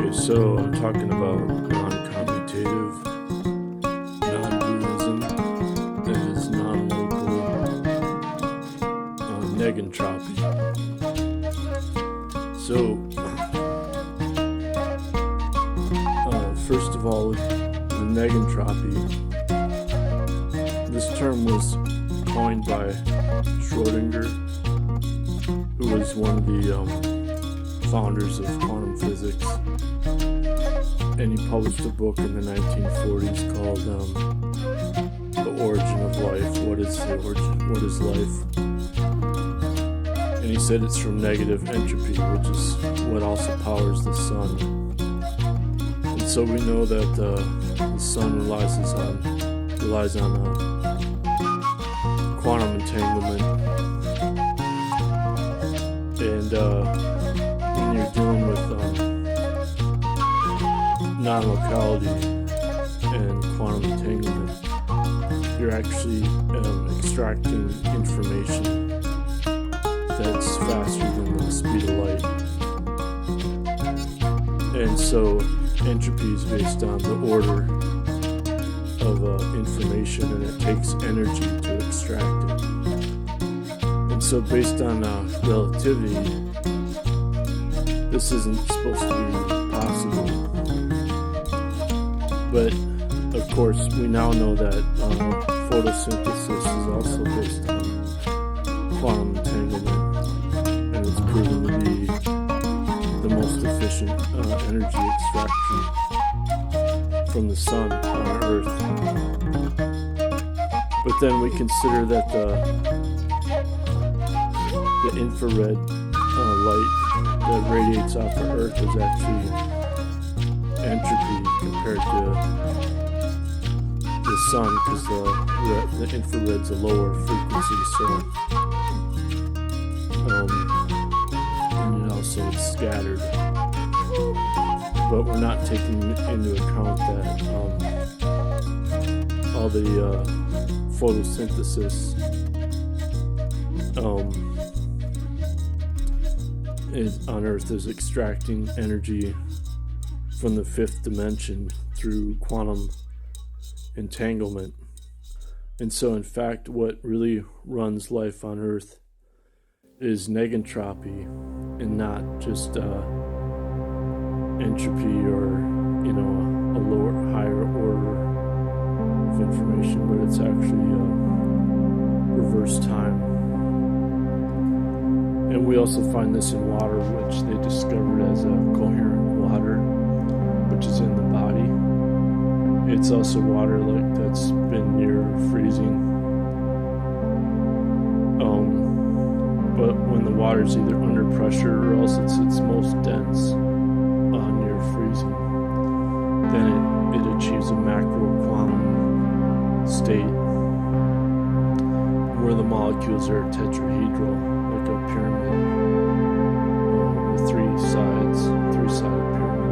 Okay, so I'm talking about noncommutative, nondualism, as nonlocal, negentropy. So, first of all, the negentropy. This term was coined by Schrödinger, who was one of the founders of quantum physics, and he published a book in the 1940s called The Origin of Life. What is life? And he said it's from negative entropy, which is what also powers the sun. And so we know that the sun relies on quantum entanglement, and when you're dealing with non-locality and quantum entanglement, you're actually extracting information that's faster than the speed of light. And so entropy is based on the order of information, and it takes energy to extract it. And so based on relativity, this isn't supposed to be possible. But of course, we now know that photosynthesis is also based on quantum entanglement, and it's proven to be the most efficient energy extraction from the sun on Earth. But then we consider that the infrared light that radiates off the Earth is actually entropy compared to the sun, because the infrared's a lower frequency, so and also it's scattered. But we're not taking into account that all the photosynthesis on Earth is extracting energy from the fifth dimension through quantum entanglement. And so in fact, what really runs life on Earth is negentropy, and not just entropy or a higher order of information, but it's actually reverse time. And we also find this in water, which they discovered as a coherent water, which is in the body. It's also water that's been near freezing. But when the water is either under pressure or else it's its most dense near freezing, then it achieves a macro quantum state where the molecules are tetrahedral, like a pyramid with three-sided pyramid,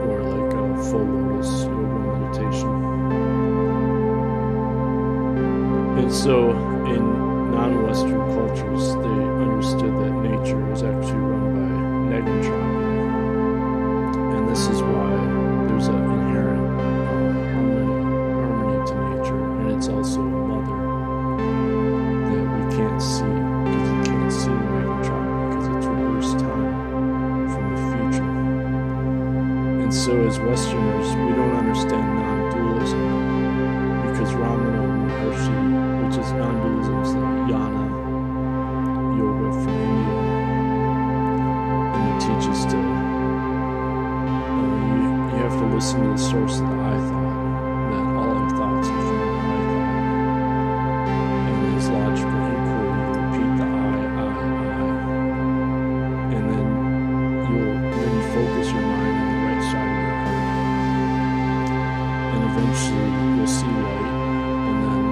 or like a full lotus yoga meditation. And so in non-Western cultures, they understood that nature is actually run by negentropy, and this is why there's an inherent harmony to nature, and it's also a mother that we can't see, because you can't see negentropy because it's reverse time from the future. And so as Westerners, we don't understand non-dualism, because Ramana Maharshi, which is non-dualism, is the Jnana yoga from India, and it teaches to you have to listen to the source of the I thought, that all our thoughts are from the I thought, and as logical inquiry, you repeat the I, and then you focus your mind on the right side of your heart, and eventually you'll see light, and then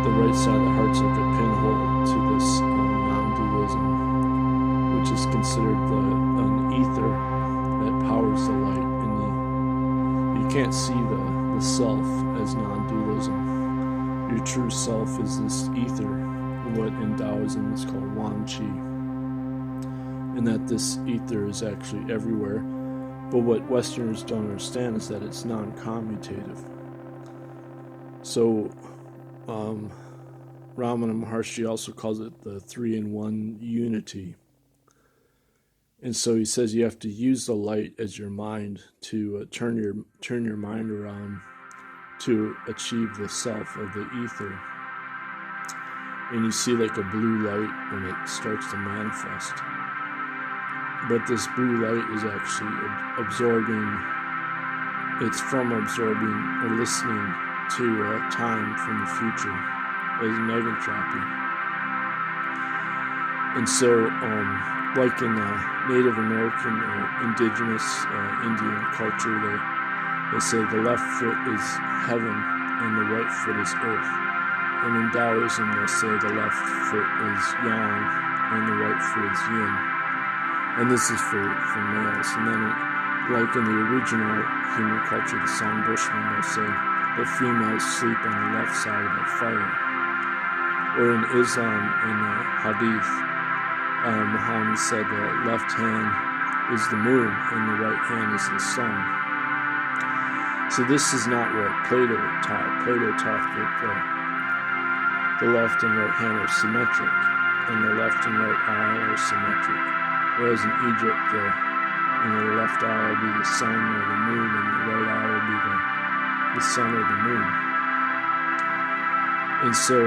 the right side of the heart's like a pinhole to this non-dualism, which is considered an ether that powers the light. And you can't see the self as non-dualism. Your true self is this ether, what in Taoism is called Wan Qi. and that this ether is actually everywhere. But what Westerners don't understand is that it's non-commutative. So Ramana Maharshi also calls it the 3-in-1 unity. And so he says you have to use the light as your mind to turn your mind around to achieve the self of the ether. And you see like a blue light when it starts to manifest. But this blue light is actually it's from absorbing or listening to time from the future as Negentropy. And so, like in Native American or indigenous Indian culture, they say the left foot is heaven and the right foot is earth. And in Taoism, they'll say the left foot is yang and the right foot is yin. And this is for males. And then, like in the original human culture, the San Bushmen, they'll say the females sleep on the left side of the fire. Or in Islam, in Hadith, Muhammad said the left hand is the moon and the right hand is the sun. So this is not what Plato taught. Plato taught that the left and right hand are symmetric, and the left and right eye are symmetric. Whereas in Egypt, the left eye will be the sun or the moon, and the right eye will be the sun or the moon. And so,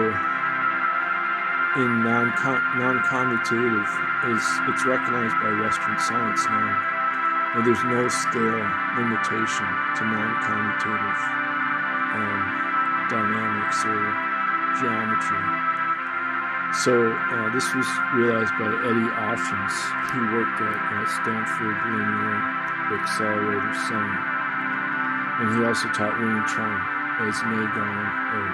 in non-commutative, it's recognized by Western science now, and there's no scale limitation to non-commutative dynamics or geometry. So this was realized by Eddie Oshins. He worked at Stanford Linear Accelerator Center, and he also taught Wing Chun as Neigong, or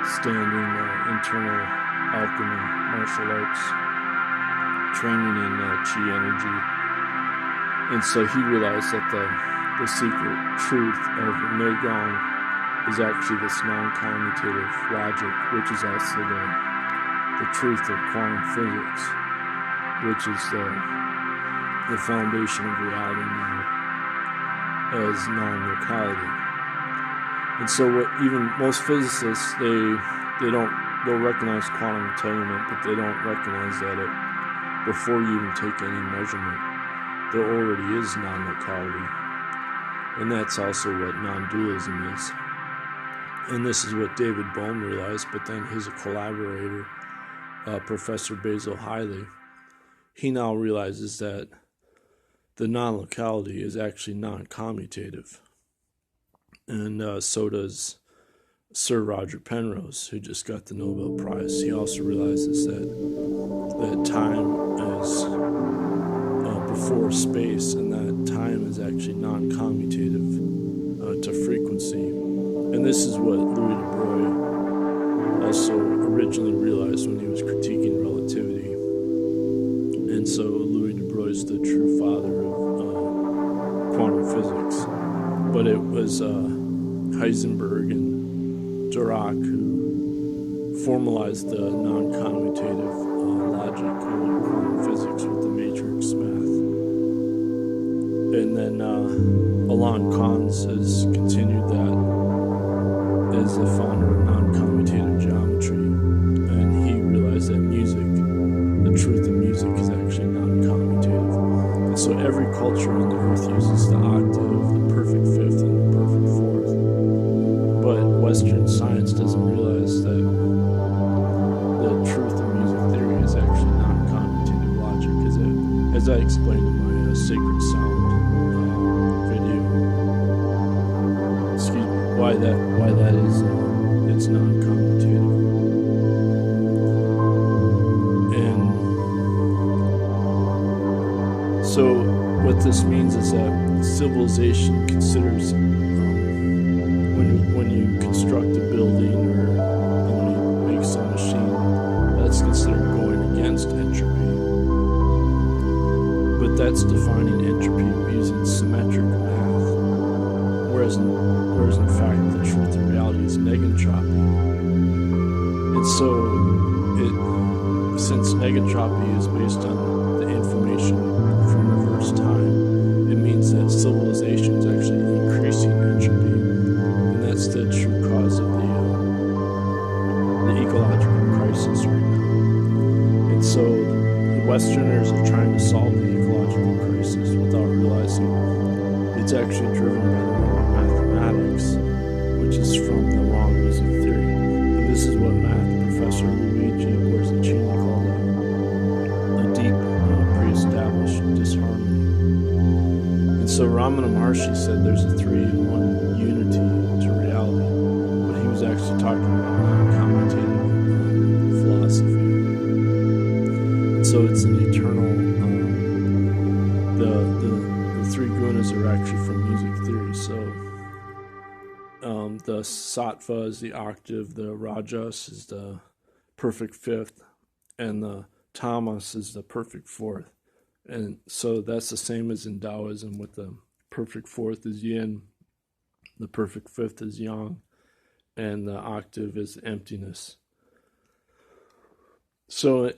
standing internal alchemy, martial arts, training in chi energy. And so he realized that the secret truth of Neigong is actually this non-commutative logic, which is also the truth of quantum physics, which is the foundation of reality now as non-locality. And so what even most physicists, they'll recognize quantum entanglement, but they don't recognize that before you even take any measurement, there already is non-locality. And that's also what non-dualism is. And this is what David Bohm realized, but then his collaborator, Professor Basil Hiley, he now realizes that the non-locality is actually non-commutative. And so does Sir Roger Penrose, who just got the Nobel Prize. He also realizes that time is before space, and that time is actually non-commutative to frequency. And this is what Louis de Broglie also originally realized when he was critiquing relativity. And so Louis de Broglie is the true father of quantum physics. But it was Heisenberg and Dirac who formalized the non-commutative logic of quantum physics with the matrix math. And then Alain Connes has continued that as the founder of non-commutative geometry, and he realized that music, the truth of music, is actually non-commutative. And so every culture on the earth uses the octave, the perfect fifth, and the perfect fourth. But Western science doesn't realize that the truth of music theory is actually non-commutative logic, as I explained in my Sacred Sound video. Excuse me. Why that is it's non-commutative. And so what this means is that civilization considers when you construct a building or when you make some machine, that's considered going against entropy. But that's defining entropy using symmetric math, whereas in fact the truth of reality is negentropy. And so since negentropy is based on the information are trying to solve the ecological crisis without realizing it's actually driven by the wrong mathematics, which is from the wrong music theory. And this is what math professor Luigi Borzacchini called a deep, pre-established disharmony. And so Ramana Maharshi said there's a 3-in-1 unity to reality, but he was actually talking about noncommutative philosophy. And so it's an eternal, the 3 gunas are actually from music theory. So the sattva is the octave, the rajas is the perfect fifth, and the tamas is the perfect fourth. And so that's the same as in Taoism, with the perfect fourth is yin, the perfect fifth is yang, and the octave is emptiness. So